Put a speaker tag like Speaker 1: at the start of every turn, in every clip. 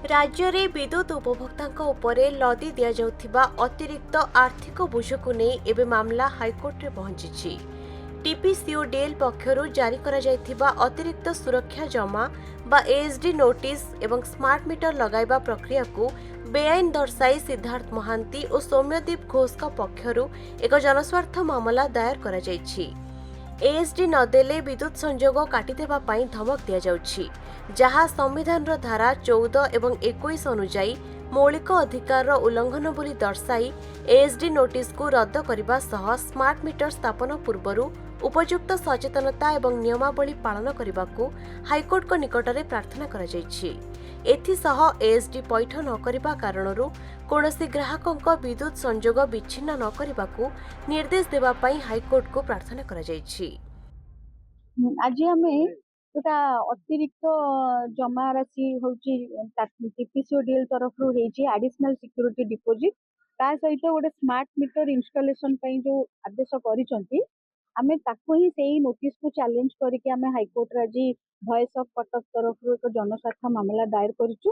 Speaker 1: राज्य में विद्युत उपभोक्ता उपरे लदी दि जाउथिबा अतिरिक्त आर्थिक बोझको नहीं एबे मामला हाइकोर्ट रे पहुंची। टीपीसीओडीएल पक्षरु जारी करा जायथिबा अतिरिक्त सुरक्षा जमा बा एएसडी नोटिस एवं स्मार्ट मीटर लगाइबा प्रक्रिया को बेआईन दर्शाई सिद्धार्थ महांती और सौम्यदीप घोष पक्षरु एक जनस्वार्थ मामला दायर करा जायछि। एएसडी नदेले विद्युत संजोग काटिदेबा पई धमक दिया जाउछि, जहा संविधान धारा 14 एवं 21 अनुजाई मौलिक अधिकार उल्लंघन बोली दर्शाई एएसडी नोटिस को रद्द करने सह स्मार्ट मीटर स्थापन पूर्व उपयुक्त सचेतनता एवं नियमावली पालन करने को हाइकोर्ट को निकट में प्रार्थना करा जायछि। एथिसह एएसडी पैठ न करने कारणरू कौनसी ग्राहकों विद्युत संजोग विच्छिन्न न करने को निर्देश देवा पई हाइकोर्ट को प्रार्थना करा जायछि।
Speaker 2: आज आमे जोटा अतिरिक्त जमा राशि होची टीपीसीओडीएल तरफ रु हेची एडिशनल सिक्योरिटी डिपोजिट ता सहित गोटे स्मार्ट मीटर इंस्टॉलेशन पई जो आदेश करिसंती आमे ताको ही सेही नोटिस को चैलेंज करके आमे हाईकोर्ट रे आज वॉइस ऑफ कटक तरफ रु एक जनस्वार्थ मामला दायर करिचु,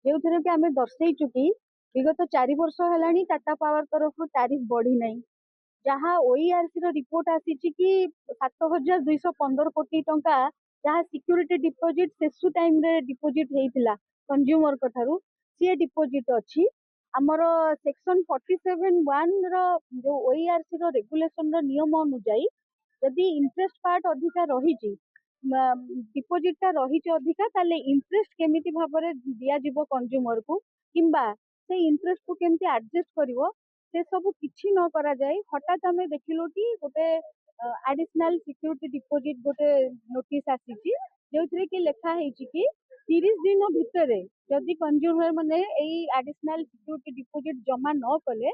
Speaker 2: जेउथरे कि आमे दर्शैचु कि विगत 4 वर्ष हेलानी टाटा पावर तरफ रु टैरिफ बढ़ी नहीं, जहाँ ओईआरसी रो रिपोर्ट आसीची कि 7215 कोटी टंका जहाँ सिक्योरिटी डिपोजिट सेसु टाइम रे डिपोजिट हेइतिला कंज्यूमर कठारु सी डिपोजिट अछि। हमर सेक्शन 47(1) रो जो ओईआरसी रो रेगुलेशन रो नियम अनुसार यदि इंटरेस्ट पार्ट अधिका रहिची डिपोजिट ता रहिची अधिका ताले इंटरेस्ट केमिति भाबरे दिया जिवो कंज्यूमर को किंबा से इंटरेस्ट को केमिति एडजस्ट करिवो से सब किछि न करा जाए। हठात आमे देखिलु कि गोटे एडिशनल सिक्योरिटी डिपोजिट गोटे नोटिस आसीची जोथरे कि लेखा हेची कि 30 दिन भितरे जदि कंज्यूमर माने एई एडिशनल सिक्योरिटी डिपोजिट जमा न कले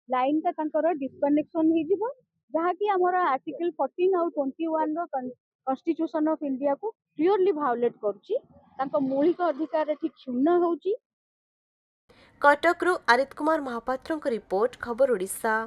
Speaker 2: लाइन का तांकर डिस्कनेक्शन हे जिवो, जहा कि हमर आर्टिकल 14 और 21 रो कॉन्स्टिट्यूशन ऑफ इंडिया को क्लियरली वायोलेट करची, तांको मौलिक अधिकार ठीक क्षुण्ण होची।
Speaker 1: कटकरू आरित कुमार महापात्र रिपोर्ट, खबर ओडिशा।